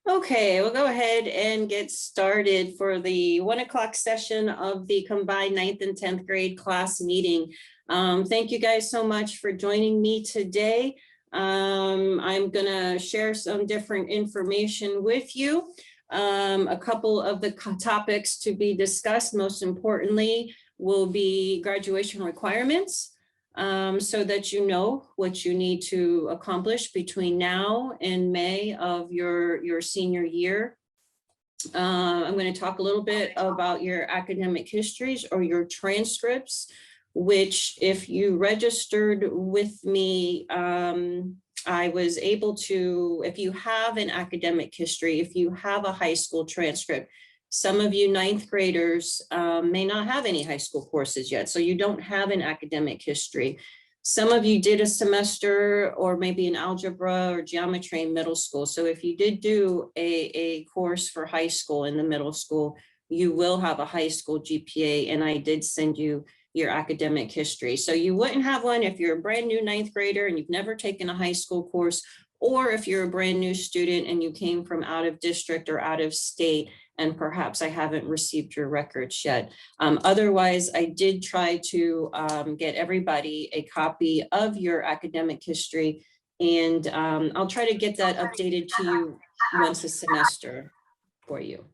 Okay, we'll go ahead and get started for the 1 o'clock session of the combined 9th and 10th grade class meeting. Thank you guys so much for joining me today. I'm gonna share some different information with you. A couple of the topics to be discussed, most importantly, will be graduation requirements. So that you know what you need to accomplish between now and May of your senior year. I'm going to talk a little bit about your academic histories or your transcripts, which if you registered with me, I was able to, if you have an academic history, if you have a high school transcript, some of you ninth graders may not have any high school courses yet, so you don't have an academic history. Some of you did a semester or maybe an algebra or geometry in middle school. So if you did do a course for high school in the middle school, you will have a high school GPA, and I did send you your academic history. So you wouldn't have one if you're a brand new ninth grader and you've never taken a high school course, or if you're a brand new student and you came from out of district or out of state, and perhaps I haven't received your records yet. Otherwise, I did try to get everybody a copy of your academic history, and I'll try to get that updated to you once a semester for you.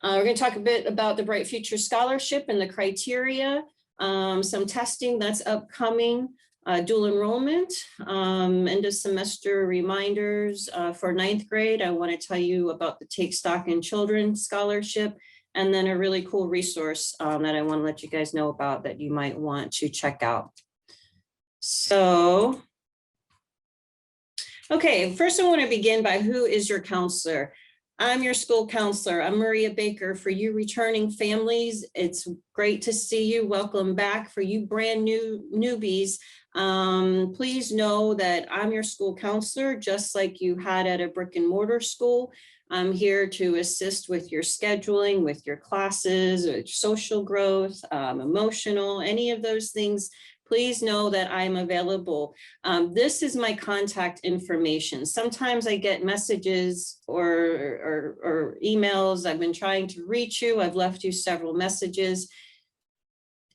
We're going to talk a bit about the Bright Future Scholarship and the criteria, some testing that's upcoming, dual enrollment, end of semester reminders for ninth grade. I want to tell you about the Take Stock in Children Scholarship, and then a really cool resource that I want to let you guys know about that you might want to check out. So, okay, first I want to begin by who is your counselor. I'm your school counselor. I'm Maria Baker. For you returning families, it's great to see you. Welcome back. For you brand new newbies, please know that I'm your school counselor, just like you had at a brick and mortar school. I'm here to assist with your scheduling, with your classes, social growth, emotional, any of those things. Please know that I'm available. This is my contact information. Sometimes I get messages or emails. I've been trying to reach you. I've left you several messages.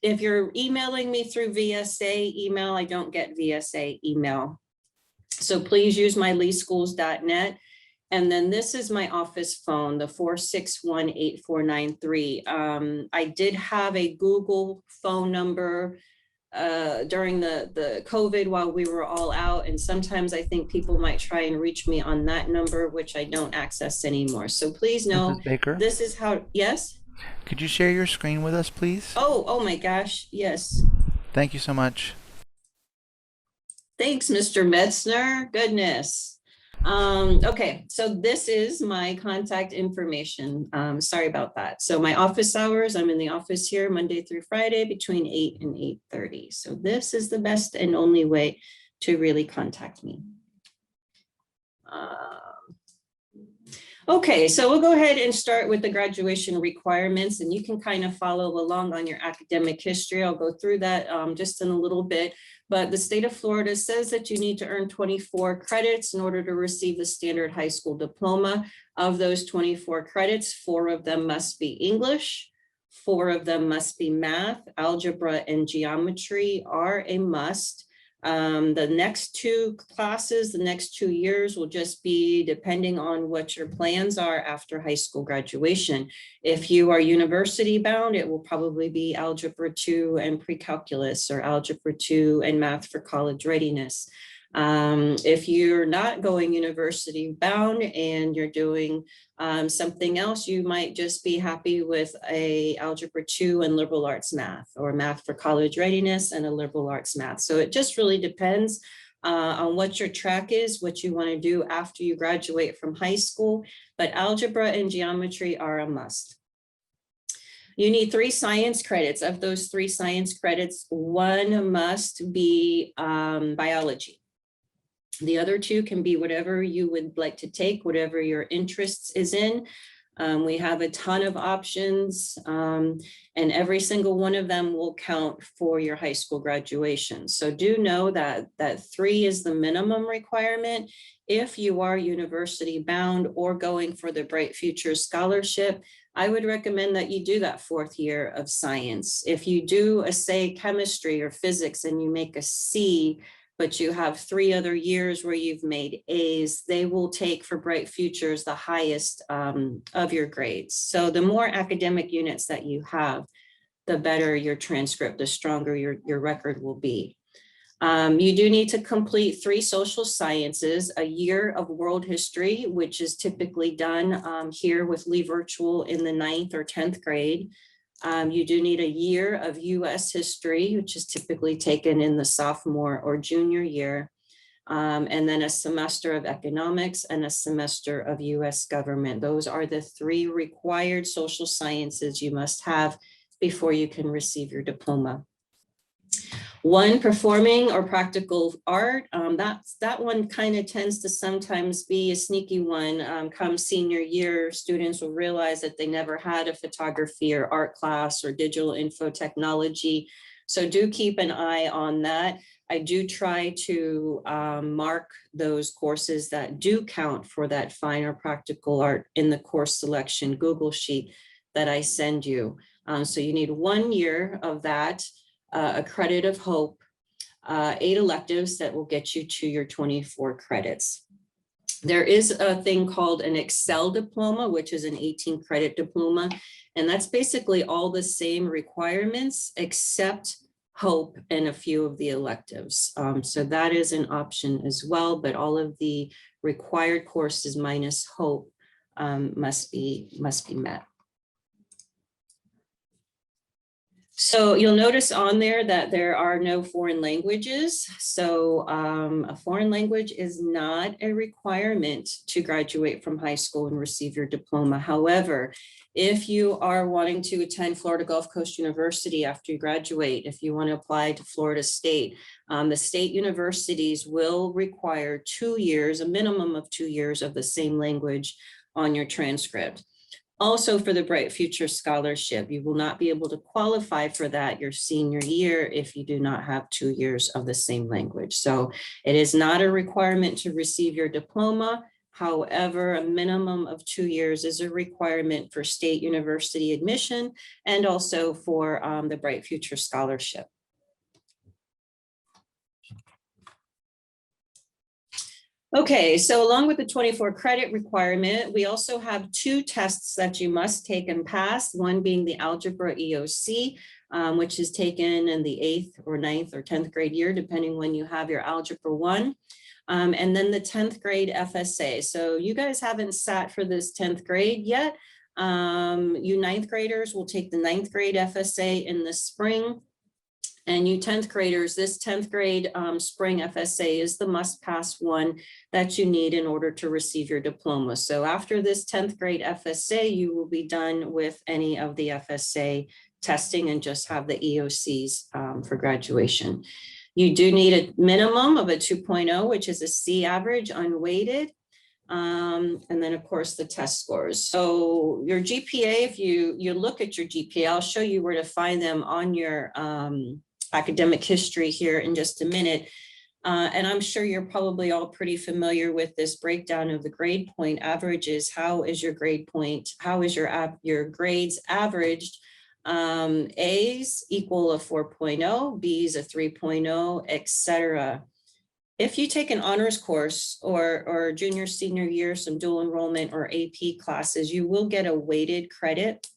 If you're emailing me through VSA email, I don't get VSA email. So please use my leeschools.net. And then this is my office phone, the 461-8493. I did have a Google phone number during the COVID while we were all out. And sometimes I think people might try and reach me on that number, which I don't access anymore. So please know, Mrs. Baker, this is how, yes? could you share your screen with us, please? Oh my gosh, yes. Thank you so much. Thanks, Mr. Metzner, goodness. Okay, so this is my contact information. Sorry about that. So my office hours, I'm in the office here Monday through Friday between 8 and 8:30. So this is the best and only way to really contact me. Okay, so we'll go ahead and start with the graduation requirements, and you can kind of follow along on your academic history. I'll go through that just in a little bit, but the state of Florida says that you need to earn 24 credits in order to receive the standard high school diploma. Of those 24 credits, 4 of them must be English, 4 of them must be math, algebra, and geometry are a must. The next 2 classes, the next 2 years will just be depending on what your plans are after high school graduation. If you are university bound, it will probably be Algebra 2 and Pre-Calculus, or Algebra 2 and Math for College Readiness. If you're not going university bound and you're doing something else, you might just be happy with a Algebra 2 and Liberal Arts Math, or Math for College Readiness and a Liberal Arts Math. So it just really depends on what your track is, what you want to do after you graduate from high school, but algebra and geometry are a must. You need 3 science credits. Of those 3 science credits, 1 must be biology. The other 2 can be whatever you would like to take, whatever your interests is in. We have a ton of options, and every single one of them will count for your high school graduation. So do know that 3 is the minimum requirement. If you are university bound or going for the Bright Future Scholarship, I would recommend that you do that 4th year of science. If you do a, say, chemistry or physics and you make a C, but you have 3 other years where you've made A's, they will take for Bright Futures the highest of your grades. So the more academic units that you have, the better your transcript, the stronger your record will be. You do need to complete 3 social sciences, a year of world history, which is typically done here with Lee Virtual in the 9th or 10th grade. You do need a year of US history, which is typically taken in the sophomore or junior year. And then a semester of economics and a semester of US government. Those are the 3 required social sciences you must have before you can receive your diploma. 1, performing or practical art. That one kind of tends to sometimes be a sneaky one. Come senior year, students will realize that they never had a photography or art class or digital info technology. So do keep an eye on that. I do try to mark those courses that do count for that fine or practical art in the course selection Google sheet that I send you. So you need 1 year of that. A credit of hope, 8 electives that will get you to your 24 credits. There is a thing called an Excel diploma, which is an 18 credit diploma. And that's basically all the same requirements except hope and a few of the electives. So that is an option as well, but all of the required courses minus hope must be met. So you'll notice on there that there are no foreign languages. So a foreign language is not a requirement to graduate from high school and receive your diploma. However, if you are wanting to attend Florida Gulf Coast University after you graduate, if you want to apply to Florida State, the state universities will require 2 years, a minimum of 2 years of the same language on your transcript. Also for the Bright Future Scholarship, you will not be able to qualify for that your senior year if you do not have 2 years of the same language. So it is not a requirement to receive your diploma. However, a minimum of 2 years is a requirement for state university admission and also for the Bright Future Scholarship. Okay, so along with the 24 credit requirement, we also have 2 tests that you must take and pass, one being the Algebra EOC, which is taken in the 8th or 9th or 10th grade year, depending when you have your Algebra 1, and then the 10th grade FSA. So you guys haven't sat for this 10th grade yet. You 9th graders will take the 9th grade FSA in the spring. And you 10th graders, this 10th grade spring FSA is the must pass one that you need in order to receive your diploma. So after this 10th grade FSA, you will be done with any of the FSA testing and just have the EOCs for graduation. You do need a minimum of a 2.0, which is a C average unweighted. And then of course the test scores. So your GPA, if you look at your GPA, I'll show you where to find them on your academic history here in just a minute. And I'm sure you're probably all pretty familiar with this breakdown of the grade point averages. How is your grade point? How is your grades averaged? A's equal a 4.0, B's a 3.0, etc. If you take an honors course or junior, senior year, some dual enrollment or AP classes, you will get a weighted credit.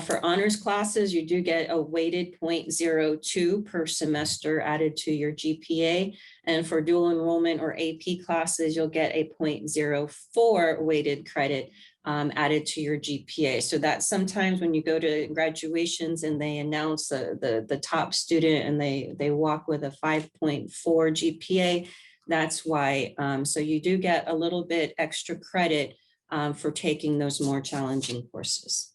For honors classes, you do get a weighted 0.02 per semester added to your GPA. And for dual enrollment or AP classes, you'll get a 0.04 weighted credit added to your GPA. So that sometimes when you go to graduations and they announce the top student and they walk with a 5.4 GPA, that's why. So you do get a little bit extra credit for taking those more challenging courses.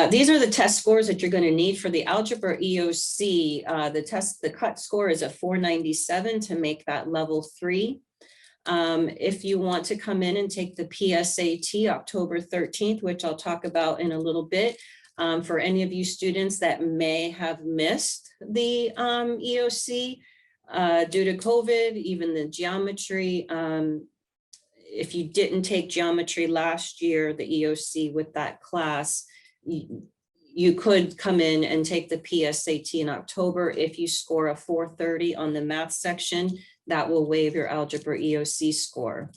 These are the test scores that you're going to need for the Algebra EOC. The cut score is a 497 to make that level 3. If you want to come in and take the PSAT October 13th, which I'll talk about in a little bit, for any of you students that may have missed the EOC due to COVID, even the geometry. If you didn't take geometry last year, the EOC with that class, you could come in and take the PSAT in October. If you score a 430 on the math section, that will waive your algebra EOC score.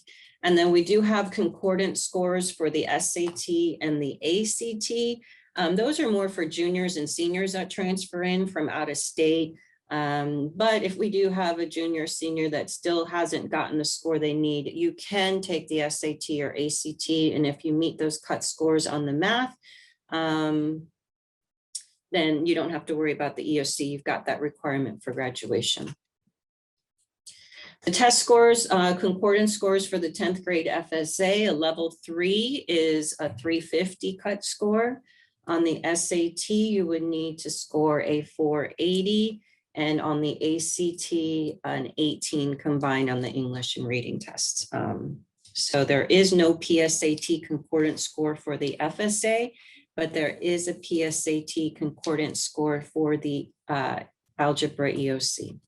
And then we do have concordance scores for the SAT and the ACT. Those are more for juniors and seniors that transfer in from out of state. But if we do have a junior or senior that still hasn't gotten the score they need, you can take the SAT or ACT. And if you meet those cut scores on the math, then you don't have to worry about the EOC. You've got that requirement for graduation. The test scores, concordance scores for the 10th grade FSA, a level 3 is a 350 cut score. On the SAT, you would need to score a 480. And on the ACT, an 18 combined on the English and reading tests. So there is no PSAT concordance score for the FSA, but there is a PSAT concordance score for the algebra EOC.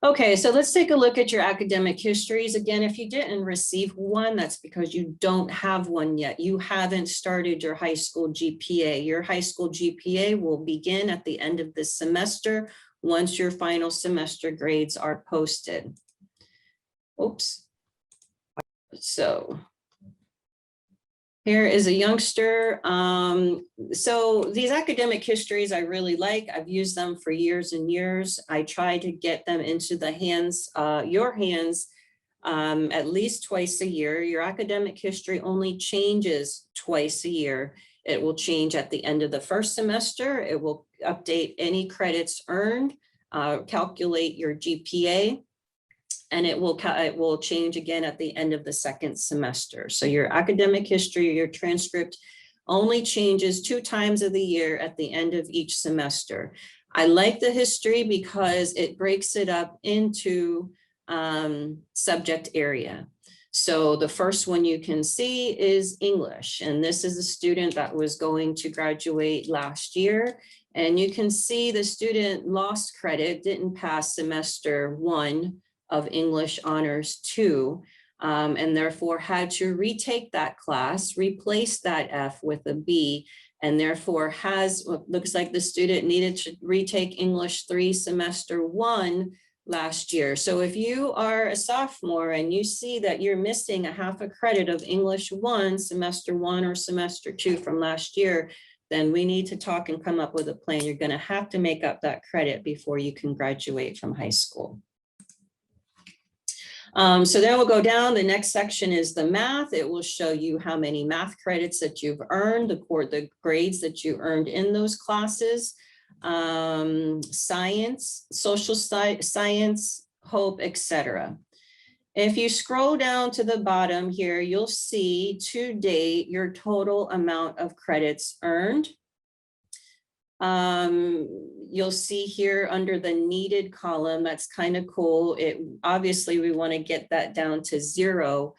Okay, so let's take a look at your academic histories. Again, if you didn't receive one, that's because you don't have one yet. You haven't started your high school GPA. Your high school GPA will begin at the end of this semester once your final semester grades are posted. Oops. So here is a youngster. So these academic histories I really like. I've used them for years and years. I try to get them into the hands, your hands, at least twice a year. Your academic history only changes twice a year. It will change at the end of the first semester. It will update any credits earned, calculate your GPA. And it will change again at the end of the second semester. So your academic history, your transcript only changes 2 times of the year at the end of each semester. I like the history because it breaks it up into subject area. So the first one you can see is English. And this is a student that was going to graduate last year. And you can see the student lost credit, didn't pass semester 1 of English Honors 2, and therefore had to retake that class, replace that F with a B, and therefore has what looks like the student needed to retake English 3 semester 1 last year. So if you are a sophomore and you see that you're missing a half a credit of English 1, semester 1 or semester 2 from last year, then we need to talk and come up with a plan. You're going to have to make up that credit before you can graduate from high school. So then we'll go down. The next section is the math. It will show you how many math credits that you've earned, the grades that you earned in those classes, science, social science, hope, etc. If you scroll down to the bottom here, you'll see to date your total amount of credits earned. You'll see here under the needed column, that's kind of cool. Obviously we want to get that down to 0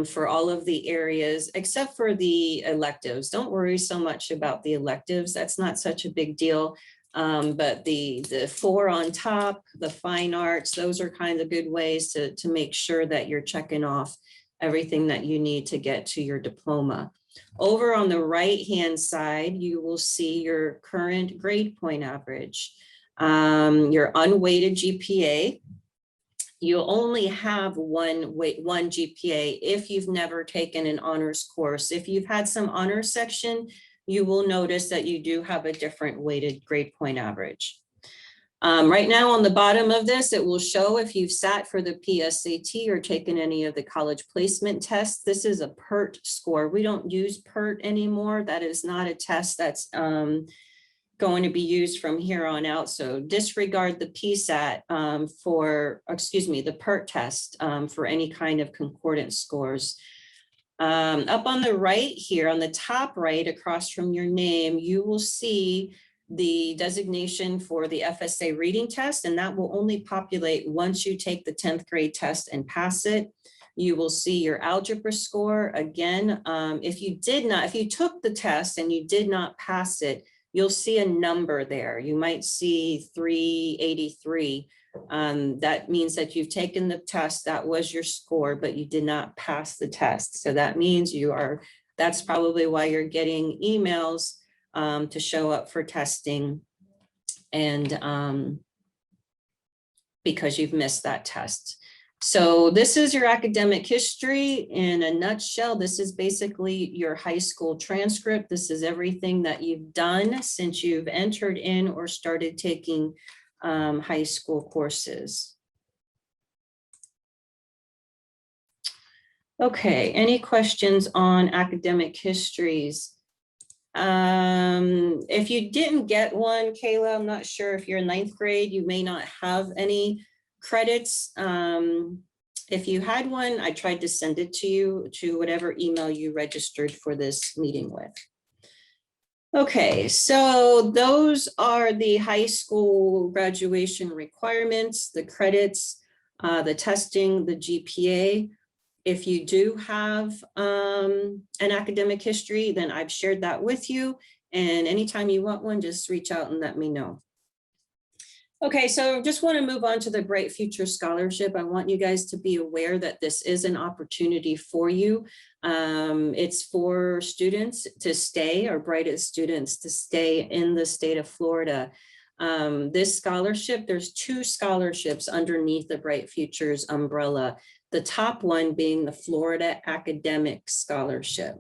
for all of the areas except for the electives. Don't worry so much about the electives. That's not such a big deal. But the 4 on top, the fine arts, those are kind of good ways to make sure that you're checking off everything that you need to get to your diploma. Over on the right-hand side, you will see your current grade point average, your unweighted GPA. You'll only have one GPA if you've never taken an honors course. If you've had some honors section, you will notice that you do have a different weighted grade point average. Right now on the bottom of this, it will show if you've sat for the PSAT or taken any of the college placement tests. This is a PERT score. We don't use PERT anymore. That is not a test that's going to be used from here on out. So disregard the PSAT the PERT test for any kind of concordance scores. Up on the right here, on the top right, across from your name, you will see the designation for the FSA reading test, and that will only populate once you take the 10th grade test and pass it. You will see your algebra score again. If you took the test and you did not pass it, you'll see a number there. You might see 383. That means that you've taken the test, that was your score, but you did not pass the test. So that means that's probably why you're getting emails to show up for testing, and because you've missed that test. So this is your academic history in a nutshell. This is basically your high school transcript. This is everything that you've done since you've entered in or started taking high school courses. Okay, any questions on academic histories? If you didn't get one, Kayla, I'm not sure if you're in 9th grade, you may not have any credits. If you had one, I tried to send it to you to whatever email you registered for this meeting with. Okay, so those are the high school graduation requirements, the credits, the testing, the GPA. If you do have an academic history, then I've shared that with you. And anytime you want one, just reach out and let me know. Okay, so just want to move on to the Bright Future Scholarship. I want you guys to be aware that this is an opportunity for you. It's for students to stay, or brightest students to stay in the state of Florida. This scholarship, there's 2 scholarships underneath the Bright Futures umbrella. The top one being the Florida Academic Scholarship.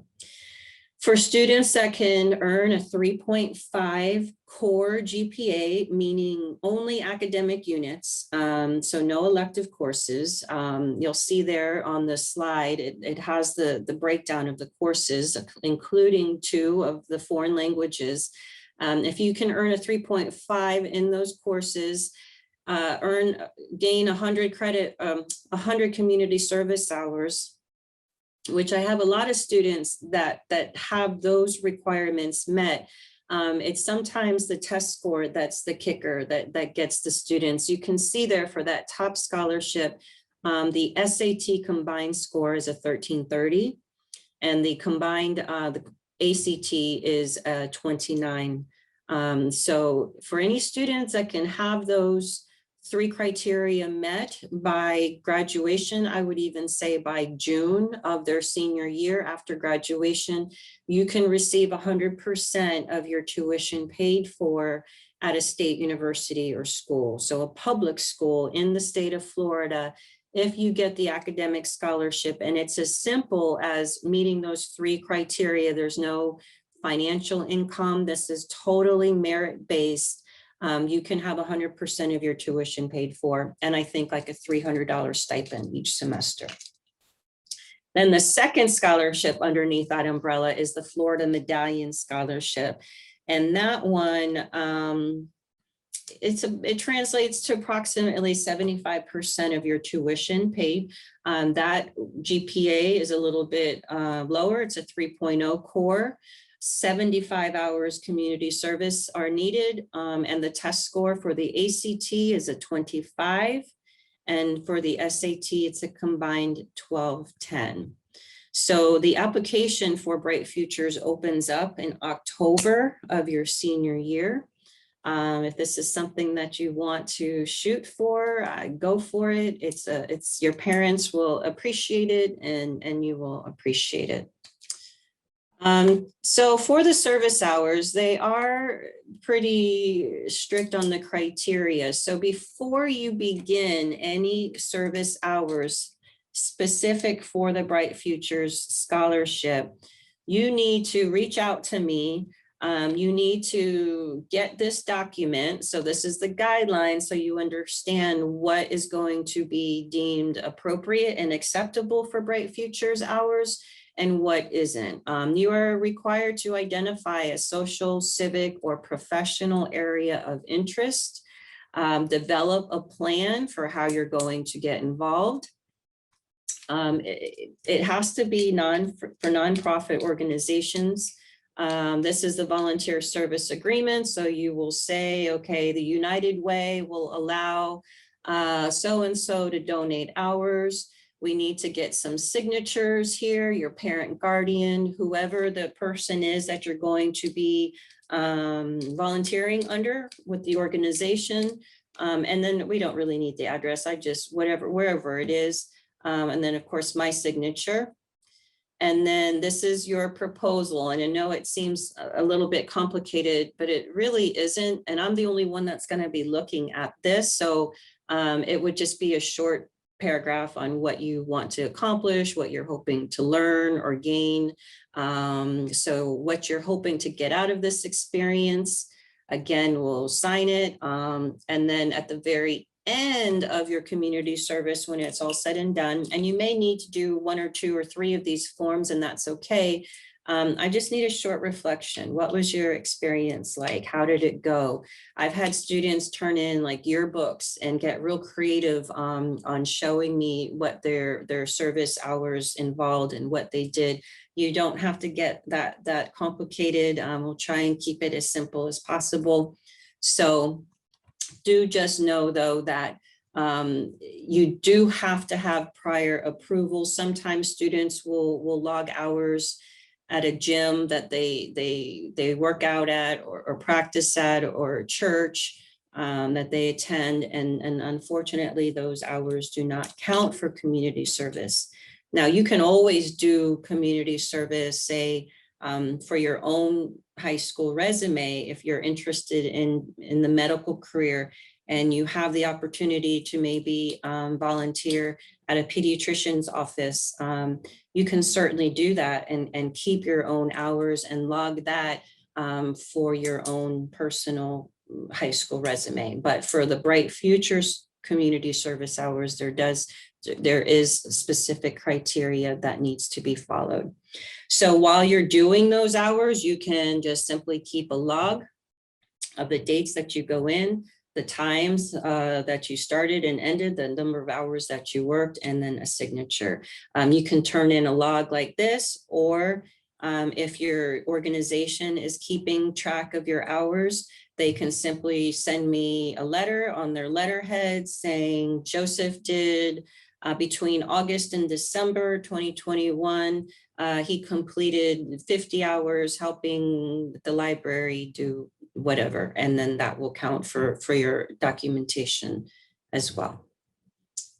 For students that can earn a 3.5 core GPA, meaning only academic units, so no elective courses. You'll see there on the slide, it has the breakdown of the courses, including 2 of the foreign languages. If you can earn a 3.5 in those courses, gain 100 credit, 100 community service hours, which I have a lot of students that have those requirements met. It's sometimes the test score that's the kicker that gets the students. You can see there for that top scholarship, the SAT combined score is a 1330, and the combined the ACT is 29. So for any students that can have those 3 criteria met by graduation, I would even say by June of their senior year after graduation, you can receive 100% of your tuition paid for at a state university or school. So a public school in the state of Florida, if you get the academic scholarship, and it's as simple as meeting those 3 criteria. There's no financial income. This is totally merit-based. You can have 100% of your tuition paid for, and I think like a $300 stipend each semester. Then the second scholarship underneath that umbrella is the Florida Medallion Scholarship. And that one, it translates to approximately 75% of your tuition paid. That GPA is a little bit lower. It's a 3.0 core. 75 hours community service are needed, and the test score for the ACT is a 25, and for the SAT it's a combined 1210. So the application for Bright Futures opens up in October of your senior year. If this is something that you want to shoot for, go for it. It's your parents will appreciate it, and you will appreciate it. So for the service hours, they are pretty strict on the criteria. So before you begin any service hours specific for the Bright Futures Scholarship, you need to reach out to me. You need to get this document. So this is the guideline, so you understand what is going to be deemed appropriate and acceptable for Bright Futures hours and what isn't. You are required to identify a social, civic, or professional area of interest, develop a plan for how you're going to get involved. It has to be for nonprofit organizations. This is the volunteer service agreement. So you will say, okay, the United Way will allow so-and-so to donate hours. We need to get some signatures here, your parent, guardian, whoever the person is that you're going to be volunteering under with the organization. And then we don't really need the address. I just, wherever it is. And then of course, my signature. And then this is your proposal. And I know it seems a little bit complicated, but it really isn't. And I'm the only one that's going to be looking at this. So it would just be a short paragraph on what you want to accomplish, what you're hoping to learn or gain. So what you're hoping to get out of this experience. Again, we'll sign it. And then at the very end of your community service, when it's all said and done, and you may need to do 1 or 2 or 3 of these forms, and that's okay. I just need a short reflection. What was your experience like? How did it go? I've had students turn in like yearbooks and get real creative on showing me what their service hours involved and what they did. You don't have to get that complicated. We'll try and keep it as simple as possible. So do just know though that you do have to have prior approval. Sometimes students will log hours at a gym that they work out at or practice at, or church that they attend. And unfortunately, those hours do not count for community service. Now, you can always do community service, say, for your own high school resume, if you're interested in the medical career and you have the opportunity to maybe volunteer at a pediatrician's office, you can certainly do that and keep your own hours and log that for your own personal high school resume. But for the Bright Futures community service hours, there is specific criteria that needs to be followed. So while you're doing those hours, you can just simply keep a log of the dates that you go in, the times that you started and ended, the number of hours that you worked, and then a signature. You can turn in a log like this, or if your organization is keeping track of your hours, they can simply send me a letter on their letterhead saying Joseph did between August and December 2021, he completed 50 hours helping the library do whatever, and then that will count for your documentation as well.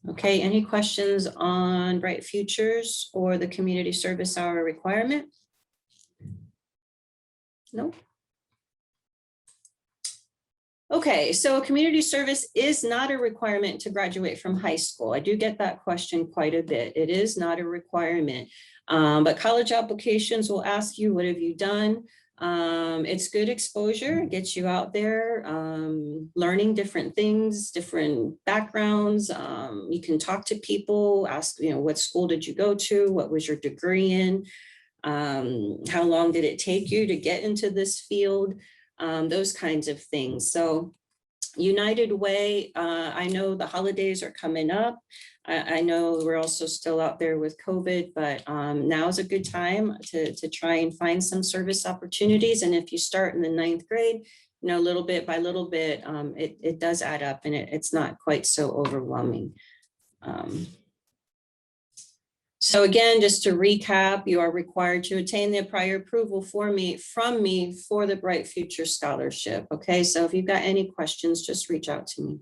Okay, any questions on Bright Futures or the community service hour requirement? No? Okay, so community service is not a requirement to graduate from high school. I do get that question quite a bit. It is not a requirement, but college applications will ask you, what have you done? It's good exposure, it gets you out there, learning different things, different backgrounds. You can talk to people, ask, what school did you go to? What was your degree in? How long did it take you to get into this field? Those kinds of things. So United Way, I know the holidays are coming up. I know we're also still out there with COVID, but now is a good time to try and find some service opportunities. And if you start in the 9th grade, little bit by little bit, it does add up, and it's not quite so overwhelming. So again, just to recap, you are required to obtain the prior approval from me for the Bright Future Scholarship. Okay, so if you've got any questions, just reach out to me.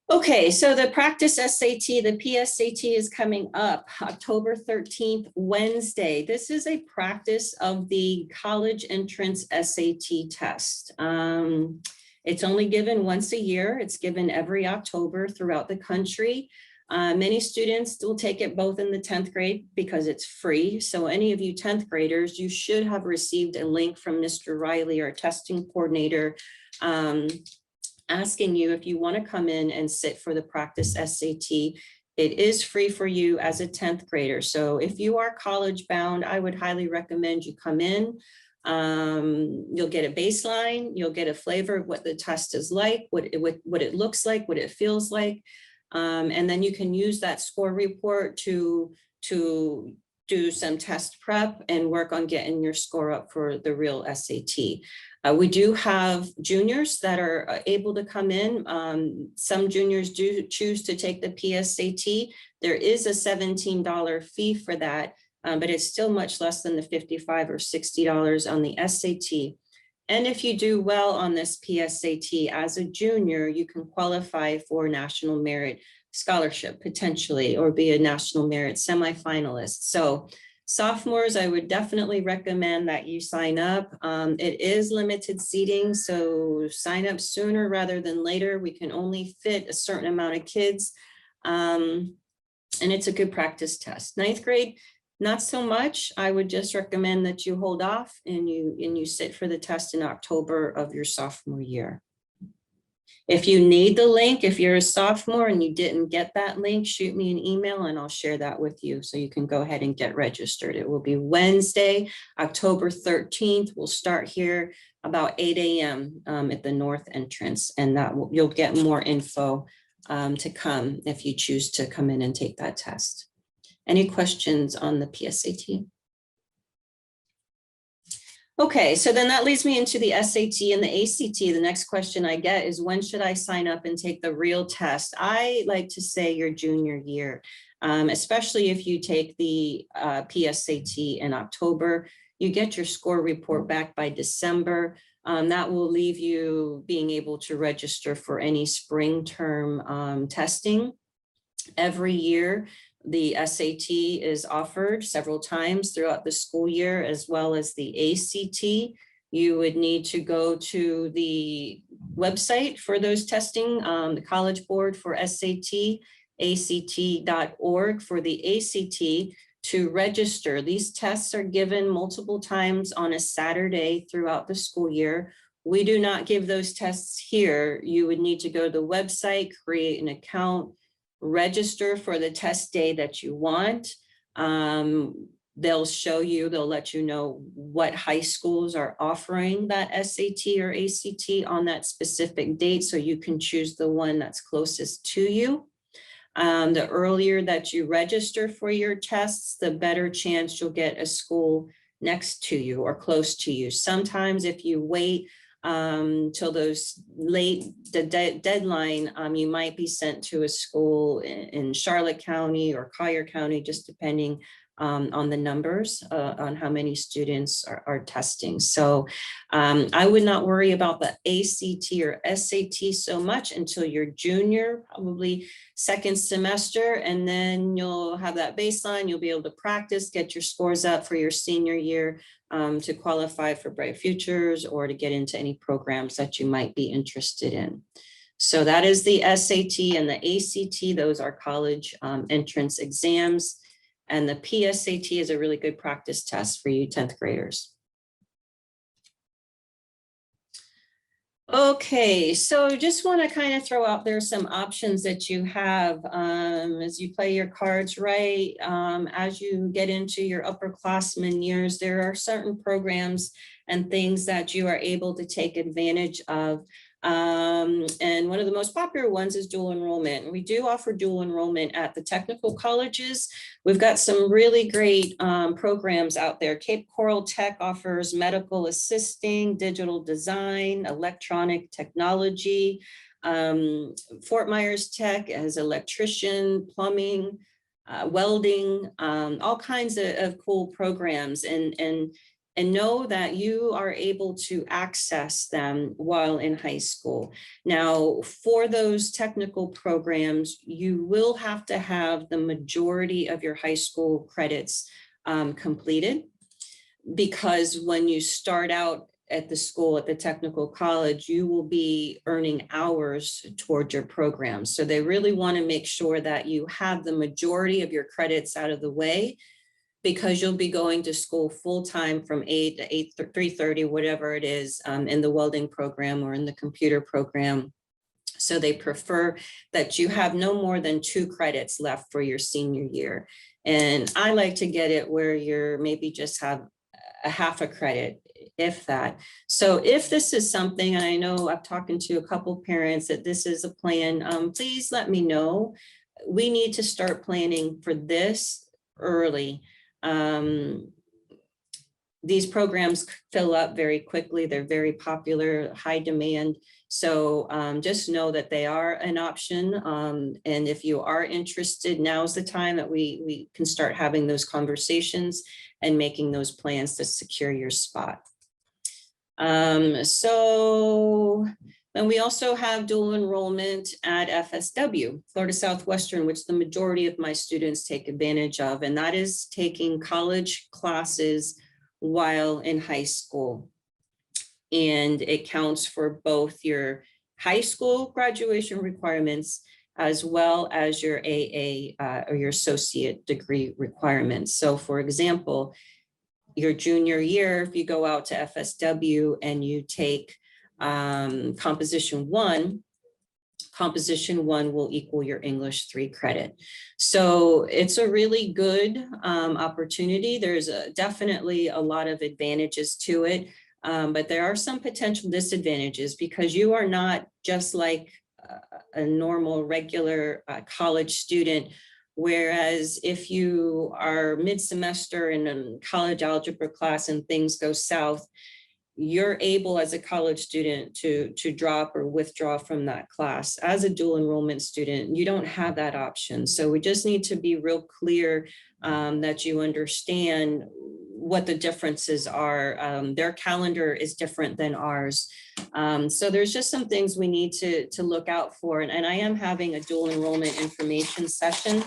Okay, so the practice SAT, the PSAT is coming up October 13th, Wednesday. This is a practice of the college entrance SAT test. It's only given once a year. It's given every October throughout the country. Many students will take it both in the 10th grade because it's free. So any of you 10th graders, you should have received a link from Mr. Riley, our testing coordinator, asking you if you want to come in and sit for the practice SAT. It is free for you as a 10th grader. So if you are college bound, I would highly recommend you come in. You'll get a baseline, you'll get a flavor of what the test is like, what it looks like, what it feels like. And then you can use that score report to do some test prep and work on getting your score up for the real SAT. We do have juniors that are able to come in. Some juniors do choose to take the PSAT. There is a $17 fee for that, but it's still much less than the $55 or $60 on the SAT. And if you do well on this PSAT as a junior, you can qualify for National Merit Scholarship potentially, or be a National Merit semifinalist. So sophomores, I would definitely recommend that you sign up. It is limited seating, so sign up sooner rather than later. We can only fit a certain amount of kids. And it's a good practice test. Ninth grade, not so much. I would just recommend that you hold off and you sit for the test in October of your sophomore year. If you need the link, if you're a sophomore and you didn't get that link, shoot me an email and I'll share that with you so you can go ahead and get registered. It will be Wednesday, October 13th. We'll start here about 8 a.m. At the north entrance, and you'll get more info to come if you choose to come in and take that test. Any questions on the PSAT? Okay, so then that leads me into the SAT and the ACT. The next question I get is, when should I sign up and take the real test? I like to say your junior year, especially if you take the PSAT in October. You get your score report back by December. That will leave you being able to register for any spring term testing. Every year, the SAT is offered several times throughout the school year, as well as the ACT. You would need to go to the website for those testing, the College Board for SAT, act.org for the ACT to register. These tests are given multiple times on a Saturday throughout the school year. We do not give those tests here. You would need to go to the website, create an account, register for the test day that you want. They'll let you know what high schools are offering that SAT or ACT on that specific date, so you can choose the one that's closest to you. The earlier that you register for your tests, the better chance you'll get a school next to you or close to you. Sometimes if you wait till the deadline, you might be sent to a school in Charlotte County or Collier County, just depending on the numbers, on how many students are testing. So I would not worry about the ACT or SAT so much until your junior, probably second semester, and then you'll have that baseline. You'll be able to practice, get your scores up for your senior year to qualify for Bright Futures or to get into any programs that you might be interested in. So that is the SAT and the ACT. Those are college entrance exams. And the PSAT is a really good practice test for you 10th graders. Okay, so just want to kind of throw out there some options that you have as you play your cards right. As you get into your upperclassmen years, there are certain programs and things that you are able to take advantage of. And one of the most popular ones is dual enrollment. We do offer dual enrollment at the technical colleges. We've got some really great programs out there. Cape Coral Tech offers medical assisting, digital design, electronic technology. Fort Myers Tech has electrician, plumbing, welding, all kinds of cool programs. And know that you are able to access them while in high school. Now, for those technical programs, you will have to have the majority of your high school credits completed, because when you start out at the school, at the technical college, you will be earning hours toward your program. So they really want to make sure that you have the majority of your credits out of the way, because you'll be going to school full-time from 8 to 3:30, whatever it is, in the welding program or in the computer program. So they prefer that you have no more than 2 credits left for your senior year. And I like to get it where you're maybe just have a half a credit, if that. So if this is something, and I know I've talked to a couple parents that this is a plan, please let me know. We need to start planning for this early. These programs fill up very quickly. They're very popular, high demand. So just know that they are an option. And if you are interested, now's the time that we can start having those conversations and making those plans to secure your spot. And we also have dual enrollment at FSW, Florida Southwestern, which the majority of my students take advantage of, and that is taking college classes while in high school. And it counts for both your high school graduation requirements as well as your AA or your associate degree requirements. So for example, your junior year, if you go out to FSW and you take Composition 1 will equal your English 3 credit. So it's a really good opportunity. There's definitely a lot of advantages to it, but there are some potential disadvantages because you are not just like a normal regular college student. Whereas if you are mid-semester in a college algebra class and things go south, you're able as a college student to drop or withdraw from that class. As a dual enrollment student, you don't have that option. So we just need to be real clear that you understand what the differences are. Their calendar is different than ours. So there's just some things we need to look out for. And I am having a dual enrollment information session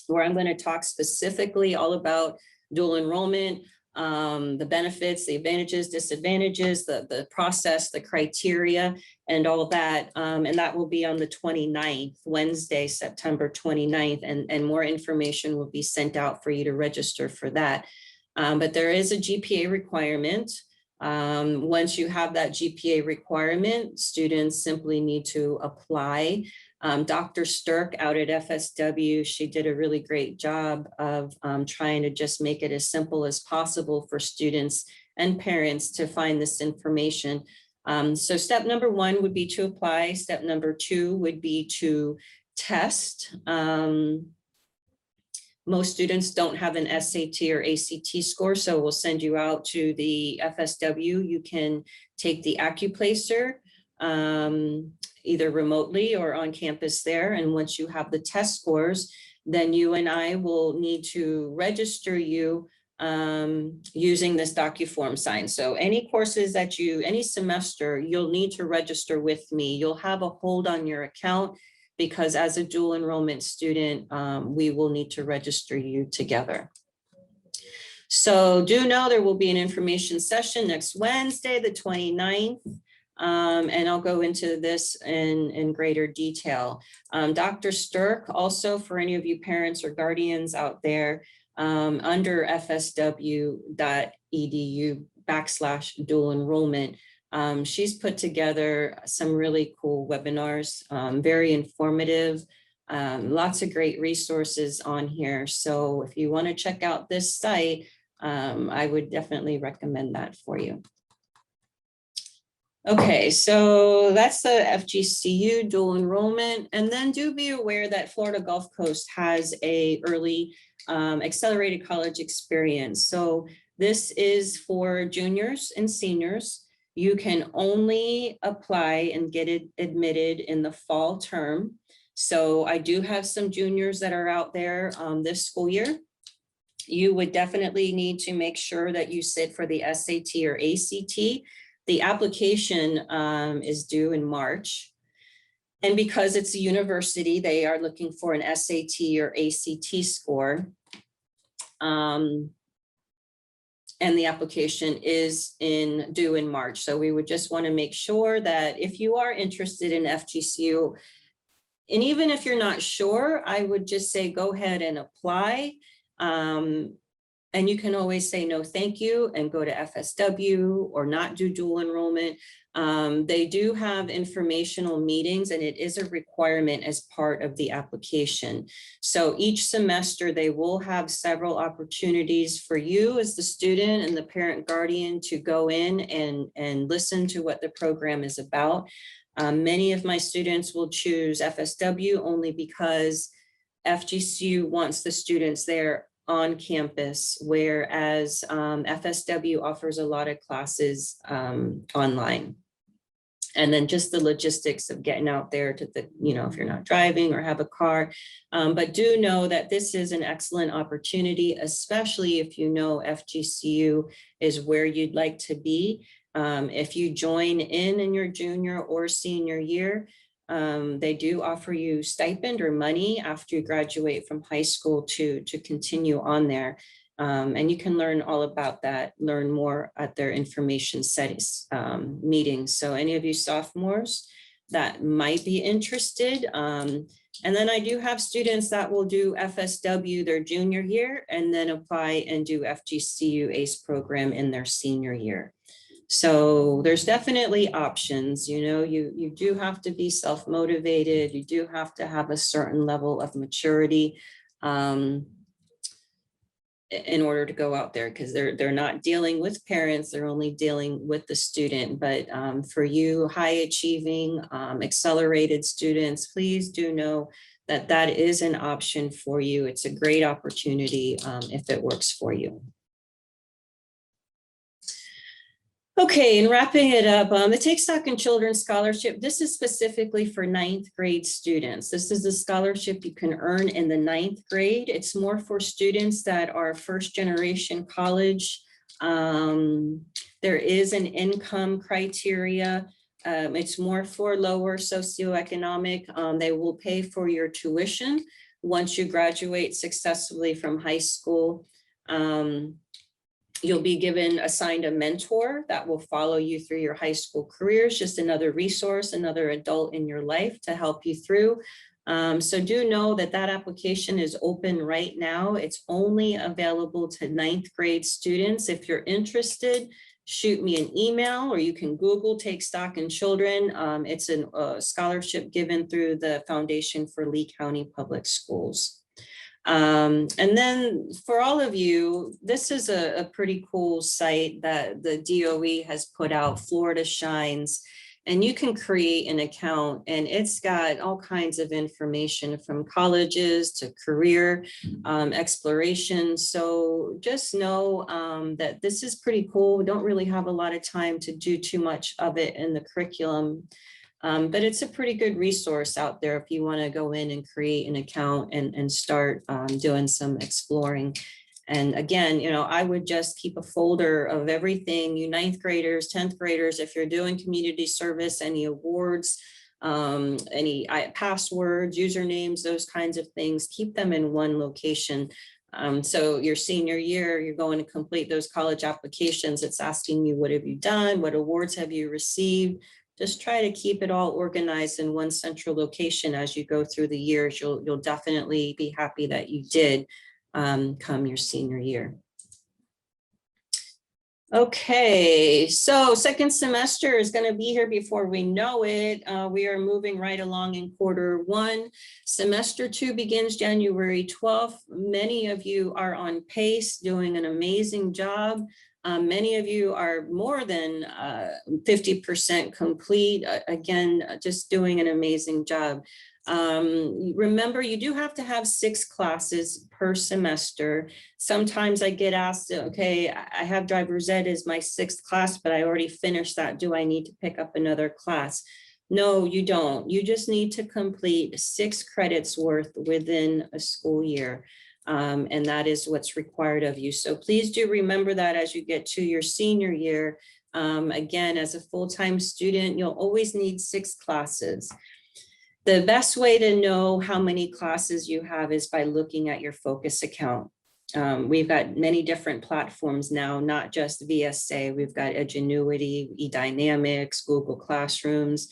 where I'm going to talk specifically all about dual enrollment, the benefits, the advantages, disadvantages, the process, the criteria, and all that. And that will be on the 29th, Wednesday, September 29th, and more information will be sent out for you to register for that. But there is a GPA requirement. Once you have that GPA requirement, students simply need to apply. Dr. Stirk out at FSW, she did a really great job of trying to just make it as simple as possible for students and parents to find this information. So step number 1 would be to apply. Step number 2 would be to test. Most students don't have an SAT or ACT score, so we'll send you out to the FSW. You can take the AccuPlacer, either remotely or on campus there. And once you have the test scores, then you and I will need to register you using this DocuForm sign. So any courses that any semester, you'll need to register with me. You'll have a hold on your account because as a dual enrollment student, we will need to register you together. So do know there will be an information session next Wednesday, the 29th. And I'll go into this in greater detail. Dr. Stirk, also for any of you parents or guardians out there, under fsw.edu/dual enrollment, she's put together some really cool webinars, very informative, lots of great resources on here. So if you want to check out this site, I would definitely recommend that for you. Okay, so that's the FGCU dual enrollment. And then do be aware that Florida Gulf Coast has a early accelerated college experience. So this is for juniors and seniors. You can only apply and get it admitted in the fall term. So I do have some juniors that are out there this school year. You would definitely need to make sure that you sit for the SAT or ACT. The application is due in March. And because it's a university, they are looking for an SAT or ACT score. And the application is due in March. So we would just want to make sure that if you are interested in FGCU, and even if you're not sure, I would just say go ahead and apply. And you can always say no, thank you, and go to FSW or not do dual enrollment. They do have informational meetings, and it is a requirement as part of the application. So each semester, they will have several opportunities for you as the student and the parent guardian to go in and listen to what the program is about. Many of my students will choose FSW only because FGCU wants the students there on campus, whereas FSW offers a lot of classes online. And then just the logistics of getting out there to the, if you're not driving or have a car. But do know that this is an excellent opportunity, especially if you know FGCU is where you'd like to be. If you join in your junior or senior year, they do offer you stipend or money after you graduate from high school to continue on there. And you can learn all about that, learn more at their information settings meetings. So any of you sophomores that might be interested. And then I do have students that will do FSW their junior year and then apply and do FGCU ACE program in their senior year. So there's definitely options. You do have to be self-motivated. You do have to have a certain level of maturity in order to go out there, because they're not dealing with parents, they're only dealing with the student. But for you high achieving, accelerated students, please do know that that is an option for you. It's a great opportunity if it works for you. Okay, and wrapping it up, the Take Stock in Children Scholarship, this is specifically for 9th grade students. This is a scholarship you can earn in the 9th grade. It's more for students that are first generation college. There is an income criteria. It's more for lower socioeconomic. They will pay for your tuition once you graduate successfully from high school. You'll be assigned a mentor that will follow you through your high school careers, just another resource, another adult in your life to help you through. So do know that that application is open right now. It's only available to 9th grade students. If you're interested, shoot me an email, or you can Google Take Stock in Children. It's a scholarship given through the Foundation for Lee County Public Schools. And then for all of you, this is a pretty cool site that the DOE has put out, Florida Shines, and you can create an account, and it's got all kinds of information from colleges to career exploration. So just know that this is pretty cool. We don't really have a lot of time to do too much of it in the curriculum. But it's a pretty good resource out there if you want to go in and create an account and start doing some exploring. And again, I would just keep a folder of everything, you 9th graders, 10th graders, if you're doing community service, any awards, any passwords, usernames, those kinds of things, keep them in one location. So your senior year, you're going to complete those college applications. It's asking you, what have you done? What awards have you received? Just try to keep it all organized in one central location as you go through the years. You'll definitely be happy that you did come your senior year. Okay, so second semester is going to be here before we know it. We are moving right along in Q1. Semester 2 begins January 12th. Many of you are on pace, doing an amazing job. Many of you are more than 50% complete. Again, just doing an amazing job. Remember, you do have to have 6 classes per semester. Sometimes I get asked, okay, I have driver's ed as my 6th class, but I already finished that. Do I need to pick up another class? No, you don't. You just need to complete 6 credits worth within a school year. And that is what's required of you. So please do remember that as you get to your senior year. Again, as a full-time student, you'll always need 6 classes. The best way to know how many classes you have is by looking at your Focus account. We've got many different platforms now, not just VSA. We've got Edgenuity, eDynamics, Google Classrooms.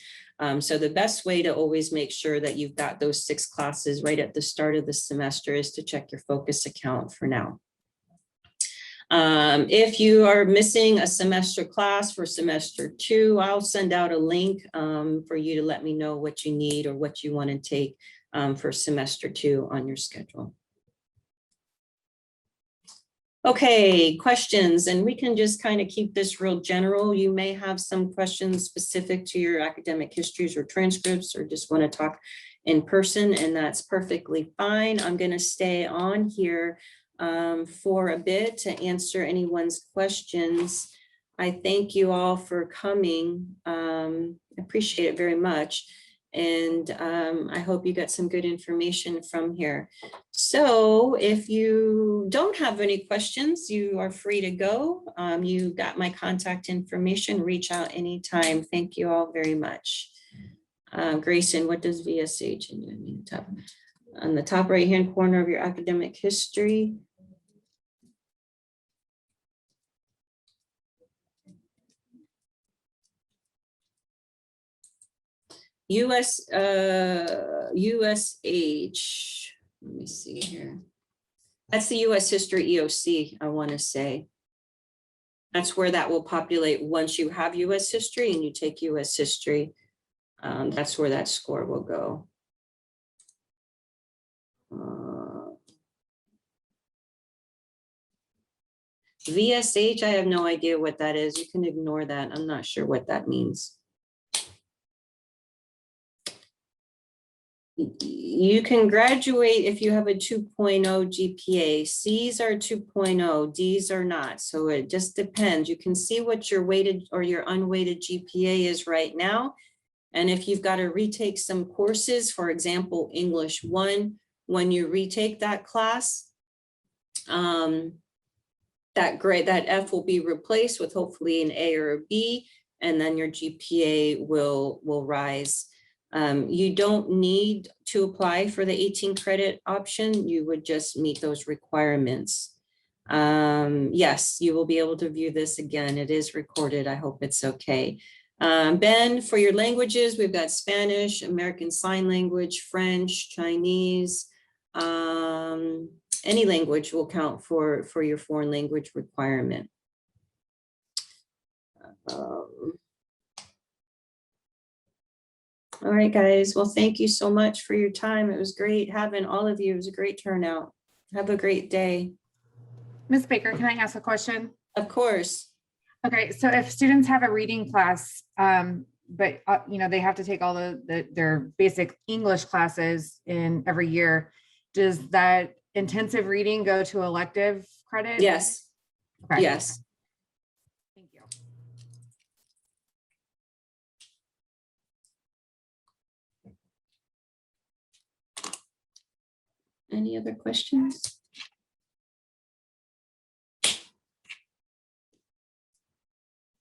So the best way to always make sure that you've got those 6 classes right at the start of the semester is to check your Focus account for now. If you are missing a semester class for semester 2, I'll send out a link for you to let me know what you need or what you want to take for semester 2 on your schedule. Okay, questions, and we can just kind of keep this real general. You may have some questions specific to your academic histories or transcripts, or just want to talk in person, and that's perfectly fine. I'm going to stay on here for a bit to answer anyone's questions. I thank you all for coming. Appreciate it very much. And I hope you got some good information from here. So if you don't have any questions, you are free to go. You got my contact information, reach out anytime. Thank you all very much. Grayson, what does VSH mean? On the top right-hand corner of your academic history. USH, let me see here. That's the US History EOC, I want to say. That's where that will populate once you have US History and you take US History. That's where that score will go. VSH, I have no idea what that is. You can ignore that. I'm not sure what that means. You can graduate if you have a 2.0 GPA. C's are 2.0, D's are not. So it just depends. You can see what your weighted or your unweighted GPA is right now. And if you've got to retake some courses, for example, English 1, when you retake that class, that F will be replaced with hopefully an A or a B, and then your GPA will rise. You don't need to apply for the 18 credit option. You would just meet those requirements. Yes, you will be able to view this again. It is recorded. I hope it's okay. Ben, for your languages, we've got Spanish, American Sign Language, French, Chinese. Any language will count for your foreign language requirement. All right, guys. Well, thank you so much for your time. It was great having all of you. It was a great turnout. Have a great day. Ms. Baker, can I ask a question? Of course. Okay, so if students have a reading class, but they have to take all their basic English classes in every year, does that intensive reading go to elective credit? Yes. Okay. Yes. Thank you. Any other questions?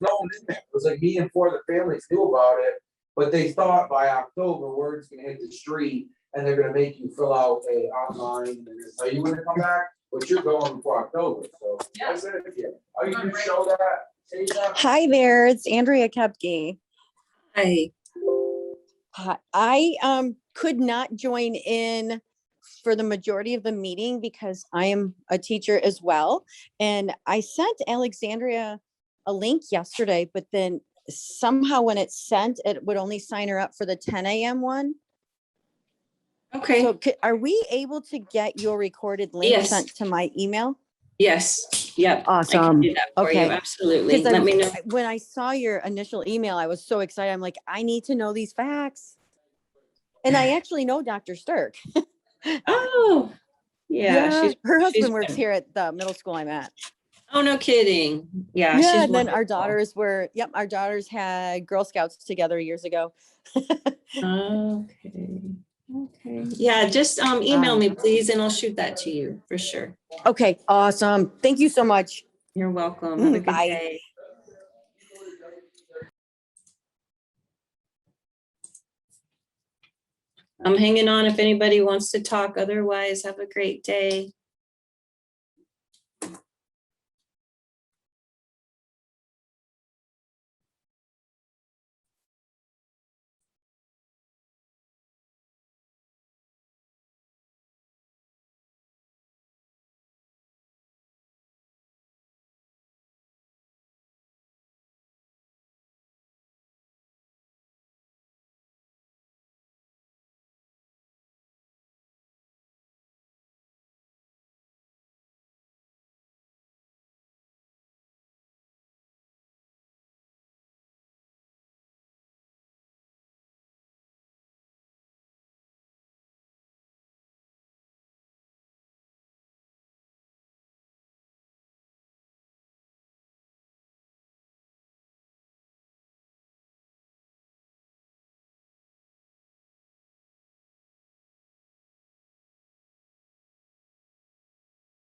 No, it was like me and four of the families knew about it, but they thought by October, word's gonna hit the street and they're gonna make you fill out a online and tell you when to come back, but you're going before October, so. I said, yeah, are you gonna show that? Asia? Hi there, it's Andrea Kepke. Hi. Hi, I could not join in for the majority of the meeting because I am a teacher as well. And I sent Alexandria a link yesterday, but then somehow when it's sent, it would only sign her up for the 10 a.m. one. Okay. So are we able to get your recorded link Yes. sent to my email? Yes. Yep. I can Awesome. do that for you. Okay. Absolutely. Let me know. When I saw your initial email, I was so excited. I'm like, I need to know these facts. And I actually know Dr. Sturk. Oh, yeah. Her husband works here at the middle school I'm at. Oh, no kidding. Yeah. Yeah, she's and then our wonderful. daughters our daughters had Girl Scouts together years ago. Okay. Okay. Yeah, just email me, please, and I'll shoot that to you for sure. Okay, awesome. Thank you so much. You're welcome. Have a good Bye. day. I'm hanging on if anybody wants to talk. Otherwise, have a great day.